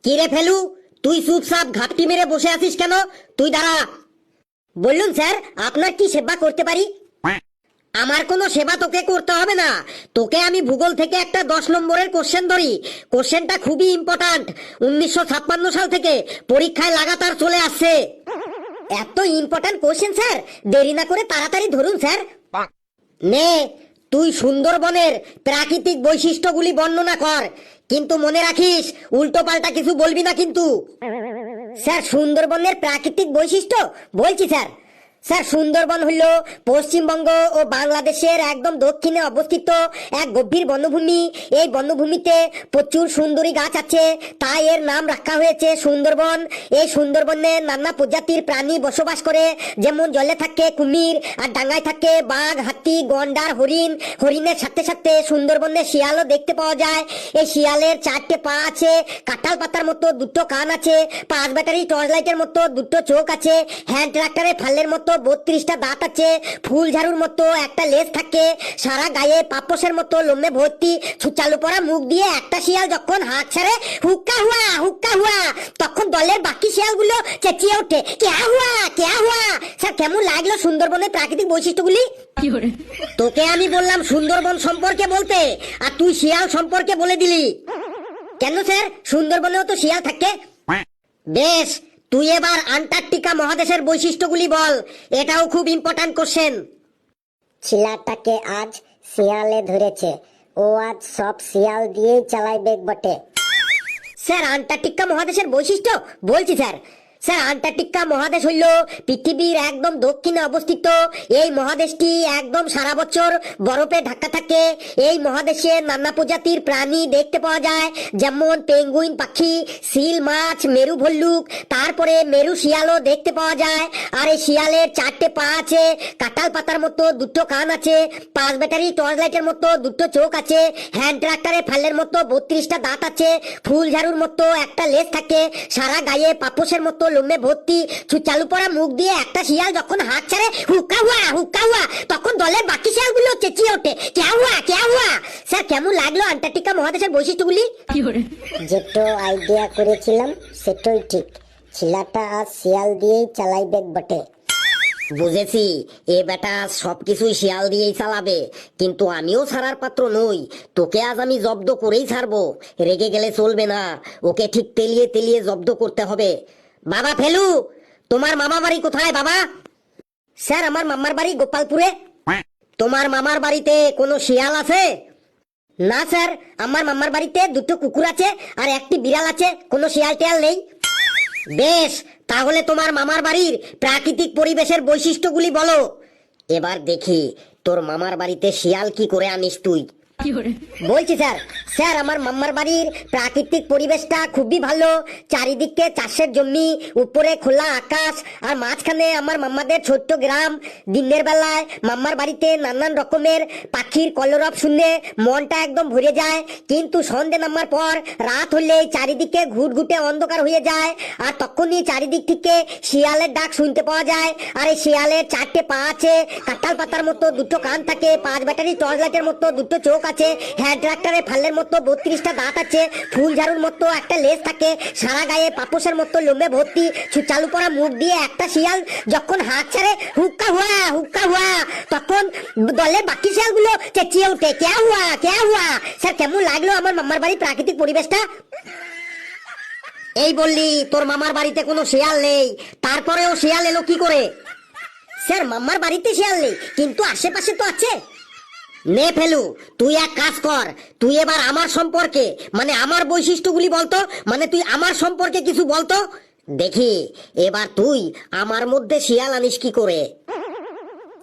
কি রে ফেলু, তুই চুপচাপ ঘাপটি মেরে বসে আছিস কেন? তুই দাঁড়া। বললুন স্যার, আপনার কি সেবা করতে পারি? আমার কোনো সেবা তোকে করতে হবে না। তোকে আমি ভূগোল থেকে একটা 10 নম্বরের কোশ্চেন ধরি। কোশ্চেনটা খুবই ইম্পর্ট্যান্ট। 1956 সাল থেকে পরীক্ষায় লাগাতার চলে আসছে। এত ইম্পর্ট্যান্ট কোশ্চেন স্যার, দেরি না করে তাড়াতাড়ি ধরুন স্যার। নে, তুই সুন্দরবনের প্রাকৃতিক বৈশিষ্ট্যগুলি বর্ণনা কর, কিন্তু মনে রাখিস উল্টো পাল্টা কিছু বলবি না কিন্তু। স্যার, সুন্দরবনের প্রাকৃতিক বৈশিষ্ট্য বলছি স্যার। স্যার, সুন্দরবন হলো পশ্চিমবঙ্গ ও বাংলাদেশের একদম দক্ষিণে অবস্থিত এক গভীর বনভূমি। এই বনভূমিতে প্রচুর সুন্দরী গাছ আছে, তাই এর নাম রাখা হয়েছে সুন্দরবন। এই সুন্দরবনে নানা প্রজাতির প্রাণী বসবাস করে, যেমন জলে থাকে কুমির আর ডাঙ্গায় থাকে বাঘ, হাতি, গন্ডার, হরিণ। হরিণের সাথে সাথে সুন্দরবনে শিয়ালও দেখতে পাওয়া যায়। এই শিয়ালের 4টে পা আছে, কাঁঠাল পাতার মতো 2টো কান আছে, 5 ব্যাটারি টর্চ লাইটের মতো 2টো চোখ আছে, হ্যান্ড ট্রাক্টরের ফালের মতো 32টা দাঁত আছে, ফুল ঝাড়ুর মতো একটা লেজ থাকে, সারা গায়ে পাপোশের মতো লোমে ভর্তি, ছুচালু পড়া মুখ দিয়ে একটা শিয়াল যখন হাত ছাড়ে হুক্কা হুয়া হুক্কা হুয়া, তখন দলের বাকি শিয়ালগুলো চেঁচিয়ে ওঠে ক্যা হুয়া ক্যা হুয়া। স্যার, কেমন লাগলো সুন্দরবনের প্রাকৃতিক বৈশিষ্ট্যগুলি? তোকে আমি বললাম সুন্দরবন সম্পর্কে বলতে, আর তুই শিয়াল সম্পর্কে বলে দিলি কেন? স্যার, সুন্দরবনেও তো শিয়াল থাকে। বেশ, তুই এবার আন্টার্কটিকা মহাদেশের বৈশিষ্ট্যগুলি বল। এটাও খুব ইম্পর্ট্যান্ট কোশ্চেন। ছিলাটাকে আজ শিয়ালে ধরেছে, ও আজ সব শিয়াল দিয়েই চালাইবে বটে। স্যার, আন্টার্কটিকা মহাদেশের বৈশিষ্ট্য বলছি স্যার। স্যার, আন্টার্কটিকা মহাদেশ হইল পৃথিবীর একদম দক্ষিণে অবস্থিত। এই মহাদেশটি একদম সারা বছর বরফে ঢাকা থাকে। এই মহাদেশে নানা প্রজাতির প্রাণী দেখতে পাওয়া যায়, যেমন পেঙ্গুইন পাখি, সিল মাছ, মেরু ভল্লুক, তারপরে মেরু শিয়ালও দেখতে পাওয়া যায়। আর এই শিয়ালের 4টে পা আছে, কাঁঠাল পাতার মতো 2টো কান আছে, 5 ব্যাটারি টর্চ লাইটের মতো 2টো চোখ আছে, হ্যান্ড ট্রাক্টরের ফালের মতো 32টা দাঁত আছে, ফুল ঝাড়ুর মতো একটা লেজ থাকে, সারা গায়ে পাপোশের মতো লোমে ভর্তি, চালু পড়া মুখ দিয়ে একটা শিয়াল যখন হাত ছাড়ে হুক্কা হুয়া, তখন দলের বাকি শিয়ালগুলো চেঁচিয়ে ওঠে ক্যা হুয়া ক্যা হুয়া। স্যার, কেমন লাগলো আন্টার্কটিকা মহাদেশের বৈশিষ্ট্যগুলি? যেটো আইডিয়া করেছিলাম সেটাই ঠিক, ছিলাটা আজ শিয়াল দিয়েই চালাইবে বটে। বুঝেছি, এ বেটা সবকিছুই শিয়াল দিয়েই চালাবে, কিন্তু আমিও ছাড়ার পাত্র নই। তোকে আজ আমি জব্দ করেই ছাড়বো। রেগে গেলে চলবে না, ওকে ঠিক তেলিয়ে তেলিয়ে জব্দ করতে হবে। বাবা ফেলু, তোমার মামা বাড়ি কোথায় বাবা? স্যার, আমার মামার বাড়ি গোপালপুরে। তোমার মামার বাড়িতে কোনো শিয়াল আছে? না স্যার, আমার মামার বাড়িতে 2টো কুকুর আছে আর একটি বিড়াল আছে, কোনো শিয়াল টিয়াল নেই। বেশ, তাহলে তোমার মামার বাড়ির প্রাকৃতিক পরিবেশের বৈশিষ্ট্যগুলি বলো। এবার দেখি তোর মামার বাড়িতে শিয়াল কি করে আনিস তুই। বলছি স্যার। স্যার, আমার মামার বাড়ির প্রাকৃতিক পরিবেশটা খুবই ভালো। চারিদিকে চাষের জমি, উপরে খোলা আকাশ, আর মাঝখানে আমার মামাদের ছোট্ট গ্রাম। দিনের বেলায় মামার বাড়িতে নানান রকমের পাখির কলরব শুনে মনটা একদম ভরে যায়, কিন্তু সন্ধে নামার পর রাত হলে চারিদিকে ঘুটঘুটে অন্ধকার হয়ে যায়, আর তখনই চারিদিক থেকে শিয়ালের ডাক শুনতে পাওয়া যায়। আর এই শিয়ালের 4টে পা আছে, কাঁঠাল পাতার মতো 2টো কান থাকে, 5 ব্যাটারি টর্চ লাইটের মতো 2টো চোখ আছে, হ্যান্ড ট্রাক্টরের ফালের মতো 32টা দাঁত আছে, ফুল ঝাড়ুর মতো একটা লেজ থাকে, সারা গায়ে পাপোশের মতো লোমে ভর্তি, চালু পড়া মুখ দিয়ে একটা শিয়াল যখন হাত ছাড়ে হুক্কা হুয়া, তখন দলের বাকি শিয়ালগুলো চেঁচিয়ে ওঠে ক্যা হুয়া। স্যার, কেমন লাগলো আমার মামার বাড়ির প্রাকৃতিক পরিবেশটা? এই বললি তোর মামার বাড়িতে কোনো শিয়াল নেই, তারপরেও শিয়াল এলো কি করে? স্যার, মামার বাড়িতে শিয়াল নেই, কিন্তু আশেপাশে তো আছে। নে ফেলু, তুই এক কাজ কর, তুই এবার আমার সম্পর্কে, মানে আমার বৈশিষ্ট্যগুলি বলতো, মানে তুই আমার সম্পর্কে কিছু বলতো দেখি। এবার তুই আমার মধ্যে শিয়াল আনিস কি করে?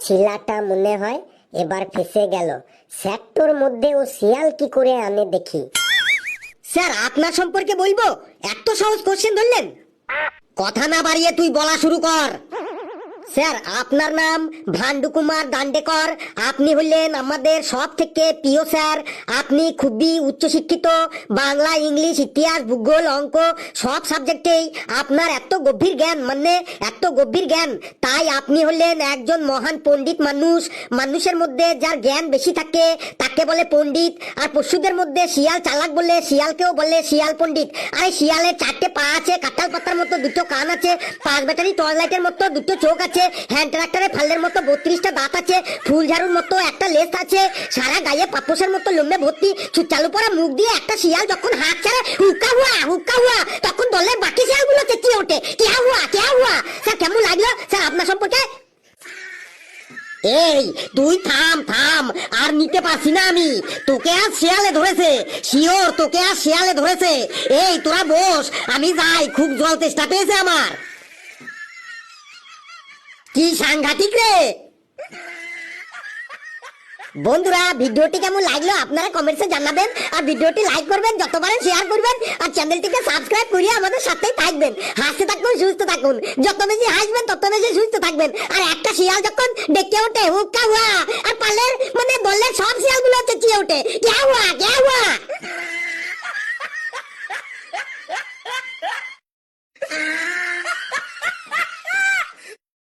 ছিলাটা মনে হয় এবার ফেসে গেল, সেক্টর মধ্যে ও শিয়াল কি করে আনে দেখি। স্যার, আপনার সম্পর্কে বলবো? এত সহজ কোশ্চেন ধরলেন? কথা না বাড়িয়ে তুই বলা শুরু কর। স্যার আপনার নাম ভান্ডু কুমার দান্ডেকর, আপনি হলেন আমাদের সব থেকে প্রিয় স্যার। আপনি খুবই উচ্চশিক্ষিত, বাংলা, ইংলিশ, ইতিহাস, ভূগোল, অঙ্ক সব সাবজেক্টেই আপনার এত গভীর জ্ঞান, মানে এত গভীর জ্ঞান, তাই আপনি হলেন একজন মহান পণ্ডিত মানুষ। মানুষের মধ্যে যার জ্ঞান বেশি থাকে তাকে বলে পণ্ডিত, আর পশুদের মধ্যে শিয়াল চালাক বলে শিয়ালকেও বলে শিয়াল পণ্ডিত। আর এই শিয়ালের 4টে পা আছে, কাঁঠাল পাতার মতো 2টো কান আছে, 5 ব্যাটারি টর্চ লাইটের মতো 2টো চোখ আছে, হ্যান্ড ট্রাক্টরে ফালের মতো 32টা দাঁত আছে, ফুল ঝাড়ুর মতো একটা লেজ আছে, সারা গায়ে পাপোশের মতো লোমে ভর্তি, চালু পড়া মুখ দিয়ে একটা শিয়াল যখন হাত ছাড়ে হুক্কা হুয়া, তখন দলের বাকি শিয়ালগুলো চেঁচিয়ে ওঠে কেয়া হুয়া। স্যার কেমন লাগলো স্যার আপনার সম্পর্কে? এই তুই থাম, আর নিতে পারছি না আমি, তোকে আর শিয়ালে ধরেছে, শিওর তোকে আর শিয়ালে ধরেছে। এই তোরা বস, আমি যাই, খুব জল তেষ্টা পেয়েছে আমার। কি সাংঘাতিক রে! বন্ধুরা, ভিডিওটি কেমন লাগলো আপনারা কমেন্টসে জানাবেন, আর ভিডিওটি লাইক করবেন, যত পারেন শেয়ার করবেন, আর চ্যানেলটিকে সাবস্ক্রাইব করে আমাদের সাথেই থাকবেন। হাসতে থাকুন, সুস্থ থাকুন, যত বেশি হাসবেন তত বেশি সুস্থ থাকবেন। আর একটা শিয়াল যখন ডেকে ওঠে হুক্কা হুয়া, আর পালের মানে বললে সব শিয়ালগুলো চেঁচিয়ে ওঠে কেয়া হুয়া।